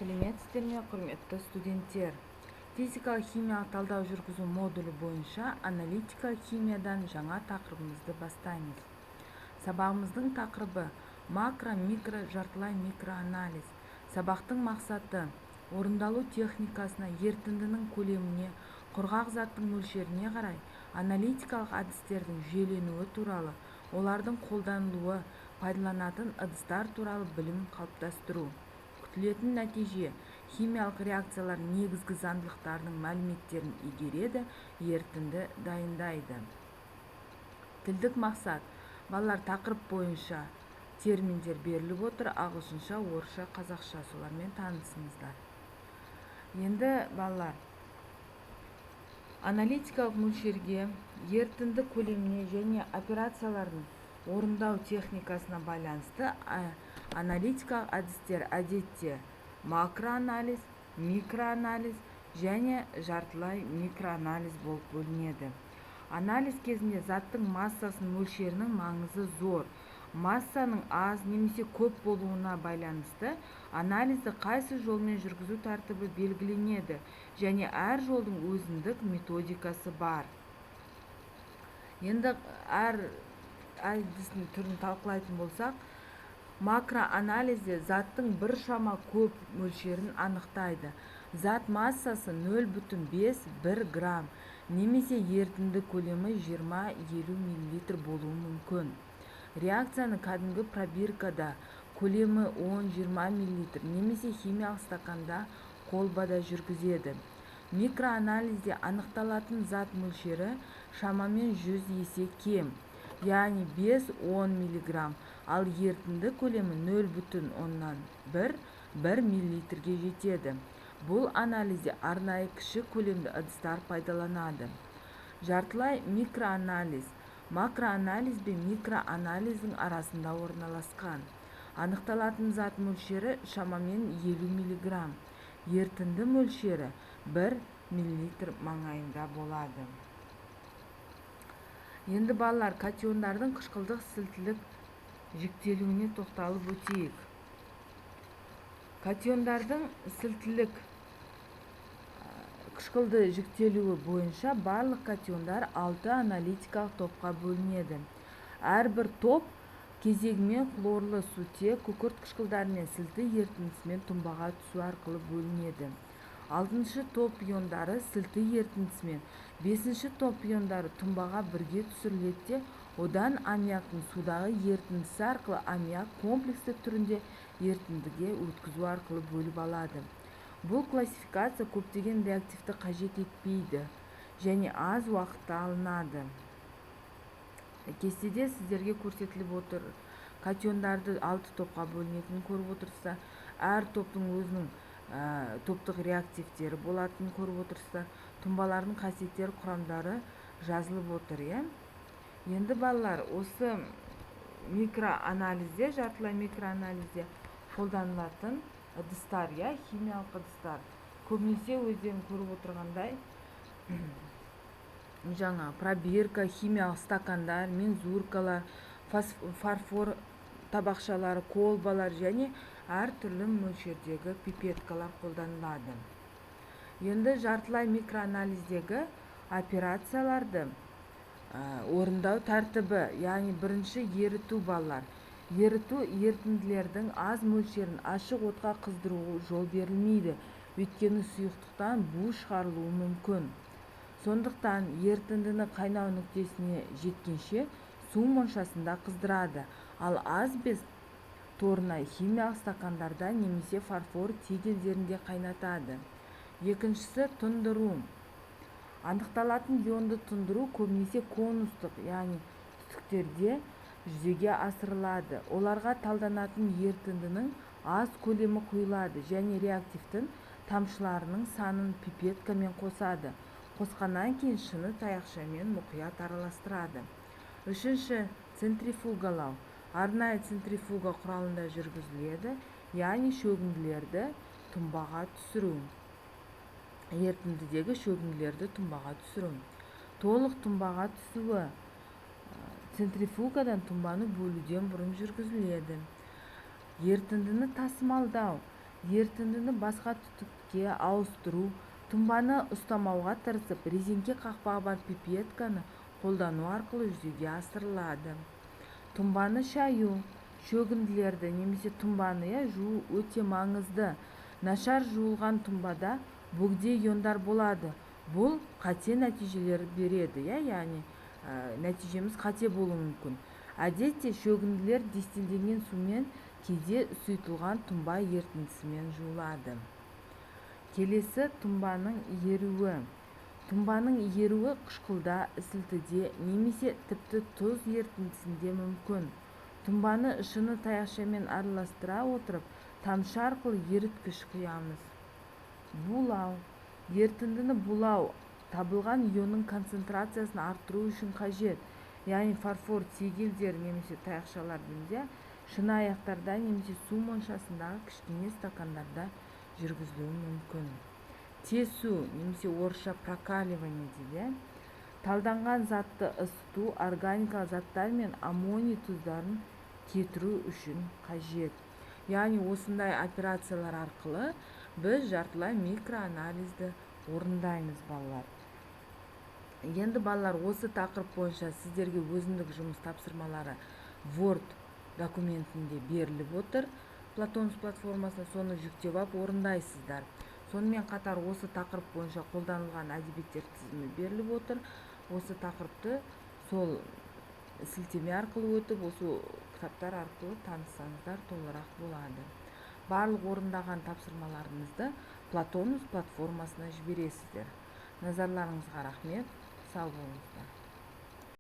Сәлеметсіздер ме, құрметті студенттер? Физикалық химиялық талдау жүргізу модулі бойынша аналитика химиядан жаңа тақырыбымызды бастаймыз. Сабағымыздың тақырыбы макро-микро жартылай микроанализ. Сабақтың мақсаты орындалу техникасына, ерітіндінің көлеміне, құрғақ заттың мөлшеріне қарай аналитикалық әдістердің жүйеленуі туралы, олардың қолданылуы, пайдаланатын ыдыстар туралы білім қалыптастыру. Күтілетін нәтиже химиялық реакциялар негізгі заңдылықтарының мәліметтерін игереді, ерітінді дайындайды. Тілдік мақсат. Балалар, тақырып бойынша терминдер беріліп отыр, ағылшынша, орысша, қазақша, солармен танысыңыздар. Енді балалар, аналитикалық мөлшерге, ерітінді көлеміне және операциялардың орындау техникасына байланысты аналитикалық әдістер әдетте макроанализ, микроанализ және жартылай микроанализ болып бөлінеді. Анализ кезінде заттың массасының мөлшерінің маңызы зор. Массаның аз немесе көп болуына байланысты анализді қайсы жолмен жүргізу тәртібі белгіленеді және әр жолдың өзіндік методикасы бар. Енді әр әдістің түрін талқылайтын болсақ, макроанализде заттың біршама көп мөлшерін анықтайды. Зат массасы 0,5-1 грамм немесе ерітінді көлемі 20-50 мл болуы мүмкін. Реакцияны кәдімгі пробиркада көлемі 10-20 мл немесе химиялық стаканда колбада жүргізеді. Микроанализде анықталатын зат мөлшері шамамен 100 есе кем, яғни 5-10 мг, ал ерітінді көлемі 0,1 мл-ге жетеді. Бұл анализде арнайы кіші көлемді ыдыстар пайдаланады. Жартылай микроанализ макроанализ бен микроанализдің арасында орналасқан. Анықталатын зат мөлшері шамамен 50 мг, ерітінді мөлшері 1 мл маңайында болады. Енді балалар, катиондардың қышқылдық сілтілік жіктелуіне тоқталып өтейік. Катиондардың сілтілік қышқылды жіктелуі бойынша барлық катиондар 6 аналитикалық топқа бөлінеді. Әрбір топ кезегімен хлорлы сутек, күкірт қышқылдарымен сілті ерітіндісімен тұнбаға түсу арқылы бөлінеді. 6-шы топ иондары сілті ерітіндісімен, 5-ші топ иондары тұнбаға бірге түсіріледі де, одан аммиактың судағы ерітіндісі арқылы аммиак комплексті түрінде ерітіндіге өткізу арқылы бөліп алады. Бұл классификация көптеген реактивті қажет етпейді және аз уақытта алынады. Кестеде сіздерге көрсетіліп отыр. Катиондарды 6 топқа бөлінетінін көріп отырсыздар. Әр топтың өзінің топтық реактивтері болатынын көріп отырсыздар. Тұнбалардың қасиеттері, құрамдары жазылып отыр. Енді балалар, осы микроанализде, жартылай микроанализде қолданылатын ыдыстар, химиялық ыдыстар. Көбінесе өздерің көріп отырғандай, жаңа пробирка, химиялық стакандар, мензуркалар, фарфор табақшалары, колбалар және әр түрлі мөлшердегі пипеткалар қолданылады. Енді жартылай микроанализдегі операцияларды орындау тәртібі, яғни бірінші еріту балалар. Еріту ерітінділердің аз мөлшерін ашық отқа қыздыруға жол берілмейді, өйткені сұйықтықтан бу шығарылуы мүмкін. Сондықтан ерітіндіні қайнау нүктесіне жеткенше су моншасында қыздырады, ал асбест торына химиялық стакандарда немесе фарфор тегелдерінде қайнатады. Екіншісі тұндыру. Анықталатын ионды тұндыру көбінесе конустық, яғни түтіктерде жүзеге асырылады. Оларға талданатын ерітіндінің аз көлемі құйылады және реактивтің тамшыларының санын пипеткамен қосады. Қосқаннан кейін шыны таяқшамен мұқият араластырады. Үшінші, центрифугалау. Арнайы центрифуга құралында жүргізіледі, яғни шөгінділерді тұнбаға түсіру. Ерітіндідегі шөгінділерді тұнбаға түсіру. Толық тұнбаға түсуі центрифугадан тұнбаны бөлуден бұрын жүргізіледі. Ерітіндіні тасымалдау. Ерітіндіні басқа түтікке ауыстыру, тұнбаны ұстамауға тырысып, резеңке қақпағы бар пипетканы қолдану арқылы жүзеге асырылады. Тұнбаны шаю, шөгінділерді немесе тұнбаны жуу өте маңызды. Нашар жуылған тұнбада бөгде иондар болады. Бұл қате нәтижелер береді, яғни нәтижеміз қате болуы мүмкін. Әдетте шөгінділер дистилденген сумен, кейде сұйытылған тұнба ерітіндісімен жуылады. Келесі тұнбаның еруі. Тұнбаның еруі қышқылда, сілтіде немесе тіпті тұз ерітіндісінде мүмкін. Тұнбаны шыны таяқшамен араластыра отырып, тамшы арқылы еріткіш құямыз. Булау. Ерітіндіні булау табылған ионның концентрациясын арттыру үшін қажет. Яғни фарфор тегелдер немесе таяқшаларда, шыны аяқтарда немесе су моншасындағы кішкене стакандарда жүргізілуі мүмкін. Тесу немесе орысша прокаливание дейді. Талданған затты ысыту органикалық заттар мен аммоний тұздарын кетіру үшін қажет. Яғни осындай операциялар арқылы біз жартылай микроанализді орындаймыз, балалар. Енді балалар, осы тақырып бойынша сіздерге өзіндік жұмыс тапсырмалары Word документінде беріліп отыр. Платонус платформасына соны жүктеп алып орындайсыздар. Сонымен қатар осы тақырып бойынша қолданылған әдебиеттер тізімі беріліп отыр. Осы тақырыпты сол сілтеме арқылы өтіп, осы кітаптар арқылы таныссаңыздар толығырақ болады. Барлық орындаған тапсырмаларыңызды Платонус платформасына жібересіздер. Назарларыңызға рахмет. Сау болыңыздар.